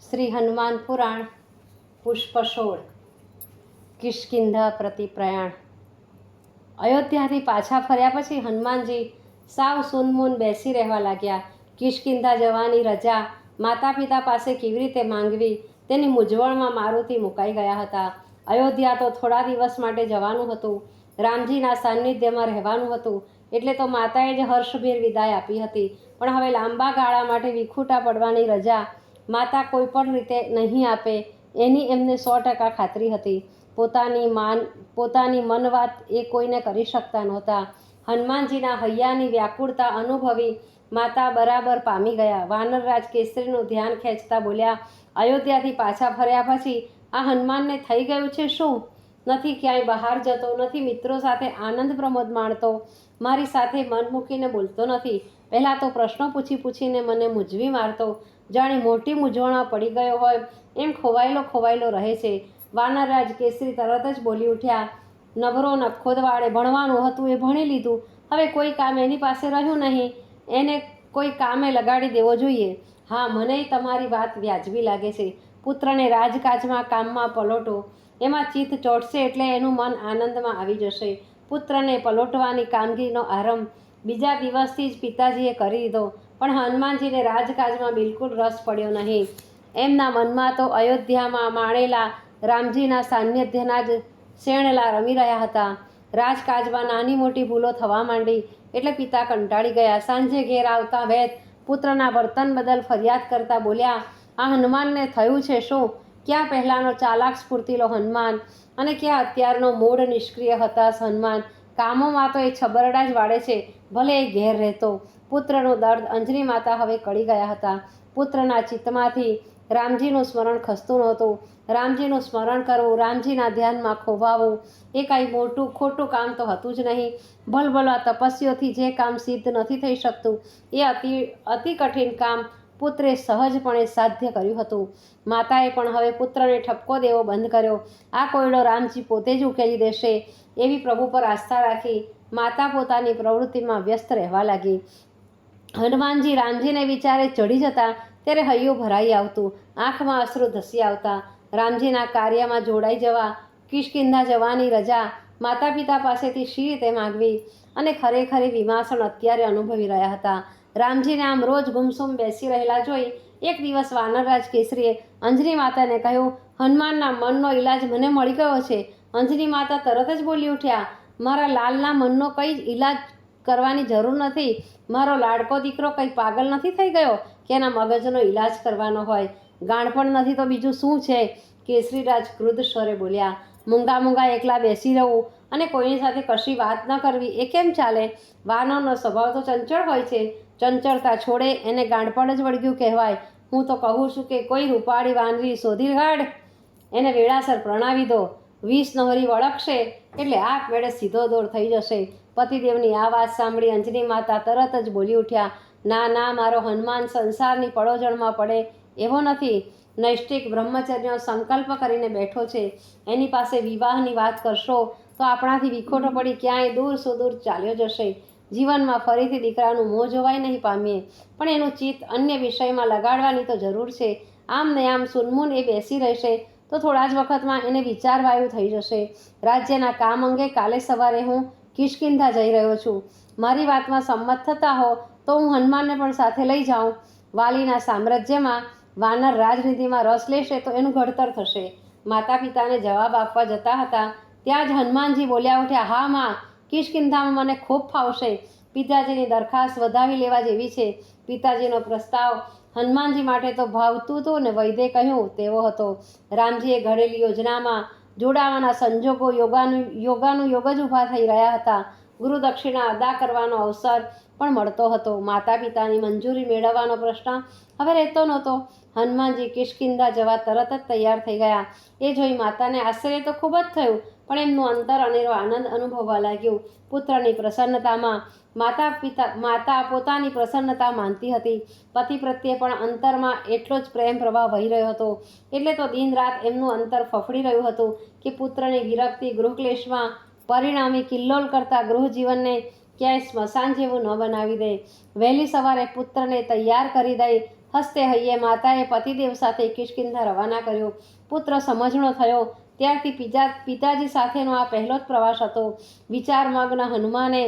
શ્રી હનુમાન પુરાણ પુષ્પશોળ કિષ્કિંધા પ્રતિ પ્રયાણ। અયોધ્યાથી પાછા ફર્યા પછી હનુમાનજી સાવ સૂનમૂન બેસી રહેવા લાગ્યા। કિષ્કિંધા જવાની રજા માતા પિતા પાસે કેવી રીતે માંગવી તેની મૂંઝવણમાં મારુતિ મુકાઈ ગયા હતા। અયોધ્યા તો થોડા દિવસ માટે જવાનું હતું, રામજીના સાનિધ્યમાં રહેવાનું હતું, એટલે તો માતાએ જ હર્ષભેર વિદાય આપી હતી। પણ હવે લાંબા ગાળા માટે વિખૂટા પડવાની રજા માતા કોઈ પણ રીતે નહીં આપે એની એમને 100% ખાતરી હતી। પોતાની મન વાત એ કોઈને કરી શકતા નહોતા। હનુમાનજીના હૈયાની વ્યાકુળતા અનુભવી માતા બરાબર પામી ગયા। વાનરરાજ કેસરીનું ધ્યાન ખેંચતા બોલ્યા, અયોધ્યાથી પાછા ફર્યા પછી આ હનુમાનને થઈ ગયું છે શું? નથી ક્યાંય બહાર જતો, નથી મિત્રો સાથે આનંદ પ્રમોદ માણતો, મારી સાથે મન મૂકીને બોલતો નથી। પહેલાં તો પ્રશ્નો પૂછીને મને મૂંઝવી મારતો, જાણે મોટી મૂંઝવણમાં પડી ગયો હોય એમ ખોવાયેલો રહે છે। વાનરરાજ કેસરી તરત જ બોલી ઉઠ્યા, નભરો નખોદ વાળે ભણવાનું હતું એ ભણી લીધું, હવે કોઈ કામ એની પાસે રહ્યું નહીં, એને કોઈ કામે લગાડી દેવો જોઈએ। હા, મને તમારી વાત વ્યાજબી લાગે છે। પુત્રને રાજકાજમાં કામમાં પલોટો, એમાં ચિત્ત ચોંટશે એટલે એનું મન આનંદમાં આવી જશે। પુત્રને પલોટવાની કામગીરીનો આરંભ બીજા દિવસથી જ પિતાજીએ કરી દીધો, પણ હનુમાનજીને રાજકાજમાં બિલકુલ રસ પડ્યો નહીં। એમના મનમાં તો અયોધ્યામાં માણેલા રામજીના સાનિધ્યના જ શેણલા રમી રહ્યા હતા। રાજકાજમાં નાની મોટી ભૂલો થવા માંડી એટલે પિતા કંટાળી ગયા। સાંજે ઘેર આવતા વેત પુત્રના વર્તન બદલ ફરિયાદ કરતા બોલ્યા, આ હનુમાનને થયું છે શું? ક્યાં પહેલાંનો ચાલાક સ્ફૂર્તિલો હનુમાન અને ક્યાં અત્યારનો મૂળ નિષ્ક્રિય હતાશ હનુમાન? કામોમાં તો એ છબરડા જ વાળે છે, ભલે એ ઘેર રહેતો। પુત્રનું દર્દ અંજની માતા હવે કળી ગયા હતા। પુત્રના ચિત્તમાંથી રામજીનું સ્મરણ ખસતું નહોતું। રામજીનું સ્મરણ કરવું, રામજીના ધ્યાનમાં ખોવાવું એ કાંઈ મોટું ખોટું કામ તો હતું જ નહીં। ભલભલા તપસ્યાથી જે કામ સિદ્ધ નથી થઈ શકતું એ અતિ કઠિન કામ પુત્રે સહજપણે સાધ્ય કર્યું હતું। માતાએ પણ હવે પુત્રને ઠપકો દેવો બંધ કર્યો। આ કોયડો રામજી પોતે જ ઉકેલી દેશે એવી પ્રભુ પર આસ્થા રાખી માતા પોતાની પ્રવૃત્તિમાં વ્યસ્ત રહેવા લાગી। હનુમાનજી રામજીને વિચારે ચડી જતા ત્યારે હૈયું ભરાઈ આવતું, આંખમાં અશ્રુ ધસી આવતા। રામજીના કાર્યમાં જોડાઈ જવા કિષ્કિંધા જવાની રજા માતા પિતા પાસેથી શી રીતે માગવી અને ખરેખર વિમાસણ અત્યારે અનુભવી રહ્યા હતા। રામજીને આમ રોજ ગુમસુમ બેસી રહેલા જોઈ એક દિવસ વાનરરાજ કેસરીએ અંજની માતાને કહ્યું, હનુમાનના મનનો ઈલાજ મને મળી ગયો છે। અંજની માતા તરત જ બોલી ઉઠ્યા, મારા લાલના મનનો કંઈ જ ઈલાજ કરવાની જરૂર નથી। મારો લાડકો દીકરો કંઈ પાગલ નથી થઈ ગયો કે એના મગજનો ઈલાજ કરવાનો હોય? ગાણપણ નથી તો બીજું શું છે? કેસરીરાજ ક્રુદ્ધ સ્વરે બોલ્યા, મૂંગા એકલા બેસી રહેવું અને કોઈની સાથે કશી વાત ન કરવી એ કેમ ચાલે? વાનરનો સ્વભાવ તો ચંચળ હોય છે, ચંચળતા છોડે એને ગાણપણ જ વળગ્યું કહેવાય। હું તો કહું છું કે કોઈ રૂપાળી વાનરી શોધી કાઢ, એને વેળાસર પ્રણાવી દો, 20 નોહરી વળગશે એટલે આપમેળે સીધો દોર થઈ જશે। પતિદેવની આ વાત સાંભળી અંજની માતા તરત જ બોલી ઉઠ્યા, ના, મારો હનુમાન સંસારની પડોજણમાં પડે એવો નથી। નૈષ્ઠિક બ્રહ્મચર્યનો સંકલ્પ કરીને બેઠો છે, એની પાસે વિવાહની વાત કરશો તો આપણાથી વિખોટો પડી ક્યાંય દૂર સુદૂર ચાલ્યો જશે। જીવનમાં ફરીથી દીકરાનું મોં જોવાય નહીં પામીએ, પણ એનું ચિત્ત અન્ય વિષયમાં લગાડવાની તો જરૂર છે। આમ ને આમ સૂનમૂન એ બેસી રહેશે તો થોડા જ વખતમાં એને વિચારવાયું થઈ જશે। રાજ્યના કામ અંગે કાલે સવારે હું કિષ્કિંધા જઈ રહ્યો છું, મારી વાતમાં સંમત થતા હો તો હું હનુમાનને પણ સાથે લઈ જાઉં। વાલીના સામ્રાજ્યમાં વાનર રાજનીતિમાં રસ લેશે તો એનું ઘડતર થશે। માતા પિતાને જવાબ આપવા જતા હતા ત્યાં જ હનુમાનજી બોલ્યા ઉઠ્યા, હા માં, કિષ્કિંધામાં મને ખૂબ ફાવશે। પિતાજીની દરખાસ્ત વધાવી લેવા જેવી છે। પિતાજીનો પ્રસ્તાવ હનુમાનજી માટે તો ભાવતું હતું ને વૈદે કહ્યું તેવો હતો। રામજીએ ઘડેલી યોજનામાં જોડાવાના સંજોગો યોગાનું યોગ જ ઊભા થઈ રહ્યા હતા। ગુરુદક્ષિણા અદા કરવાનો અવસર પણ મળતો હતો। માતા પિતાની મંજૂરી મેળવવાનો પ્રશ્ન હવે રહેતો નહોતો। હનુમાનજી કિષ્કિંધા જવા તરત જ તૈયાર થઈ ગયા। એ જોઈ માતાને આશ્ચર્ય તો ખૂબ જ થયું, પણ એમનું અંતર અનેરો આનંદ અનુભવવા લાગ્યું। પુત્રની પ્રસન્નતામાં માતા પોતાની પ્રસન્નતા માનતી હતી। પતિ પ્રત્યે પણ અંતરમાં એટલો જ પ્રેમ પ્રવાહ વહી રહ્યો હતો, એટલે તો દિન રાત એમનું અંતર ફફડી રહ્યું હતું કે પુત્રની વિરક્તિ ગૃહક્લેશમાં પરિણામી કિલ્લોલ કરતા ગૃહજીવનને ક્યાંય સ્મશાન જેવું ન બનાવી દે. વહેલી સવારે પુત્રને તૈયાર કરી દઈ હસ્તે હૈયે માતાએ પતિદેવ સાથે કિષ્કિંધા રવાના કર્યો. પુત્ર સમજણો થયો ત્યારથી પિતાજી સાથેનો આ પહેલો જ પ્રવાસ હતો. વિચારમગ્ન હનુમાને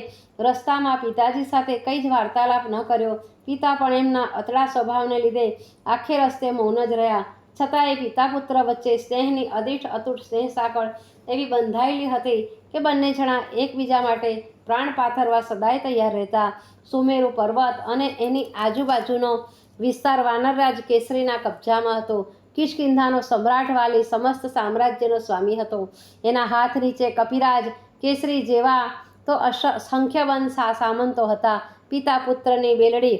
રસ્તામાં પિતાજી સાથે કંઈ જ વાર્તાલાપ ન કર્યો. પિતા પણ એમના અતડા સ્વભાવને લીધે આખે રસ્તે મૌન જ રહ્યા. છતાં એ પિતા પુત્ર વચ્ચે સ્નેહની અદીઠ અતૂટ સ્નેહ સાંકળ એવી બંધાયેલી હતી કે બંને જણા એકબીજા માટે પ્રાણ પાથરવા સદાય તૈયાર રહેતા. સુમેરુ પર્વત અને એની આજુબાજુનો વિસ્તાર વાનરરાજ કેસરીના કબજામાં હતો. કિષ્કિંધાનો સમ્રાટ વાલી સમસ્ત સામ્રાજ્યનો સ્વામી હતો. એના હાથ નીચે કપિરાજ કેસરી જેવા તો સંખ્યબંધ સામંતો હતા. પિતા પુત્રની બેલડી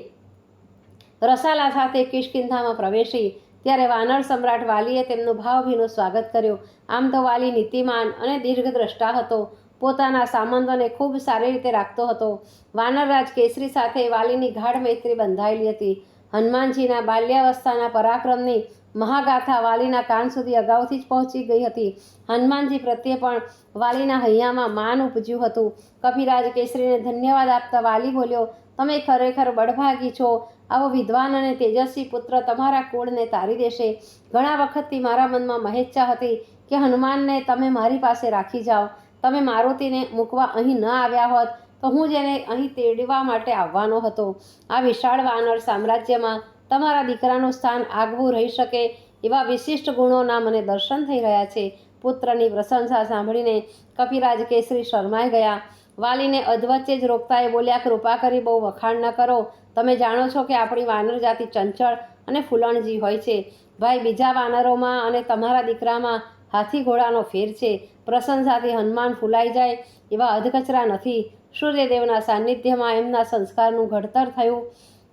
રસાલા સાથે કિષ્કિંધામાં પ્રવેશી ત્યારે વાનર સમ્રાટ વાલીએ તેમનું ભાવભીનું સ્વાગત કર્યું. આમ તો વાલી નીતિમાન અને દીર્ઘદ્રષ્ટા હતો. પોતાના સામંતોને ખૂબ સારી રીતે રાખતો હતો. વાનરરાજ કેસરી સાથે વાલીની ગાઢ મૈત્રી બંધાયેલી હતી. હનુમાનજીના બાલ્યાવસ્થાના પરાક્રમની મહાગાથા વાલીના કાન સુધી અગાઉથી જ પહોંચી ગઈ હતી. હનુમાનજી પ્રત્યે પણ વાલીના હૈયામાં માન ઉપજ્યું હતું. કપિરાજ કેસરીને ધન્યવાદ આપતા વાલી બોલ્યો, તમે ખરેખર બળભાગી છો. આવો વિદ્વાન અને તેજસ્વી પુત્ર તમારા કુળને તારી દેશે. ઘણા વખતથી મારા મનમાં મહેચ્છા હતી કે હનુમાનને તમે મારી પાસે રાખી જાઓ. તમે મારુતિને મૂકવા અહીં ન આવ્યા હોત તો હું જેને અહીં તેડવા માટે આવવાનો હતો. આ વિશાળ વાનર સામ્રાજ્યમાં તમારા દીકરાનું સ્થાન આગવું રહી શકે એવા વિશિષ્ટ ગુણોના મને દર્શન થઈ રહ્યા છે. પુત્રની પ્રશંસા સાંભળીને કપિરાજ કેસરી શરમાઈ ગયા. વાલીને અધવચ્ચે જ રોકતા એ બોલ્યા, કૃપા કરી બહુ વખાણ ન કરો. તમે જાણો છો કે આપણી વાનર જાતિ ચંચળ અને ફૂલણજી હોય છે. ભાઈ, બીજા વાનરોમાં અને તમારા દીકરામાં હાથી ઘોડાનો ફેર છે. પ્રશંસાથી હનુમાન ફૂલાઈ જાય એવા અધકચરા નથી. સૂર્યદેવના સાનિધ્યમાં એમના સંસ્કારનું ઘડતર થયું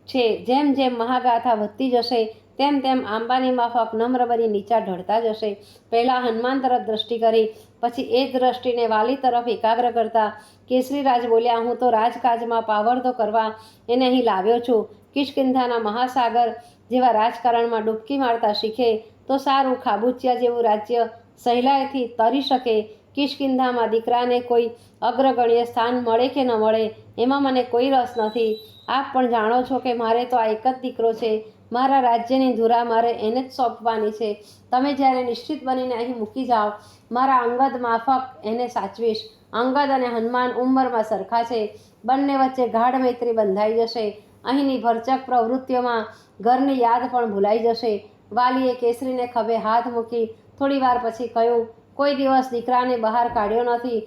છે. જેમ જેમ મહાગાથા વધતી જશે તેમ તેમ આંબાની માફક નમ્ર બની નીચા ઢળતા જશે. પહેલાં હનુમાન તરફ દ્રષ્ટિ કરી પછી એ જ દ્રષ્ટિને વાલી તરફ એકાગ્ર કરતા કેસરીરાજ બોલ્યા, હું તો રાજકાજમાં પાવરધો કરવા એને અહીં લાવ્યો છું. કિષ્કિંધાના મહાસાગર જેવા રાજકારણમાં ડૂબકી મારતા શીખે તો સારું. ખાબુચિયા જેવું રાજ્ય સહેલાઈથી તરી શકે. કિષ્કિંધામાં દીકરાને કોઈ અગ્રગણ્ય સ્થાન મળે કે ન મળે એમાં મને કોઈ રસ નથી. આપ પણ જાણો છો કે મારે તો આ એક જ દીકરો છે. મારા રાજ્યની ધુરા મારે એને જ સોંપવાની છે. તમે જ્યારે નિશ્ચિત બનીને અહીં મૂકી જાઓ મારા અંગદ માફક એને સાચવીશ. અંગદ અને હનુમાન ઉંમરમાં સરખા છે. બંને વચ્ચે ગાઢ મૈત્રી બંધાઈ જશે. અહીંની ભરચક પ્રવૃત્તિઓમાં ઘરની યાદ પણ ભૂલાઈ જશે. વાલીએ કેસરીને ખભે હાથ મૂકી થોડી વાર પછી કહ્યું, કોઈ દિવસ દીકરાને બહાર કાઢ્યો નથી,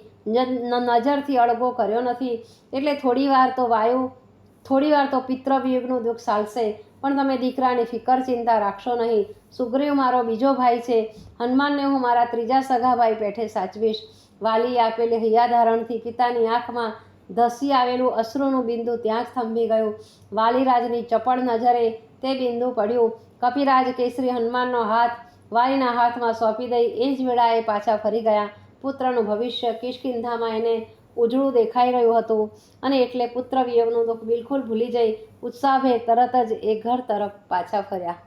નજરથી અળગો કર્યો નથી. એટલે થોડી વાર તો પિતૃવિયોગનું દુઃખ ચાલશે, પણ તમે દીકરાની ફિકર ચિંતા રાખશો નહીં. સુગ્રીવ મારો બીજો ભાઈ છે. હનુમાનને હું મારા ત્રીજા સગા ભાઈ પેઠે સાચવીશ. વાલીએ આપેલી હૈયાધારણથી પિતાની આંખમાં ધસી આવેલું અશ્રુનું બિંદુ ત્યાં જ થંભી ગયું. વાલીરાજની ચપળ નજરે તે બિંદુ પડ્યું. કપિરાજ કેસરી હનુમાનનો હાથ વાલીના હાથમાં સોંપી દઈ એ જ વેળાએ પાછા ફરી ગયા. પુત્રનું ભવિષ્ય કિષ્કિંધામાં એને ઉજળું દેખાઈ રહ્યું હતું અને એટલે પુત્ર વિયોગનું દુઃખ બિલકુલ ભૂલી જઈ ઉત્સાહભેર તરત જ એ ઘર તરફ પાછા ફર્યા.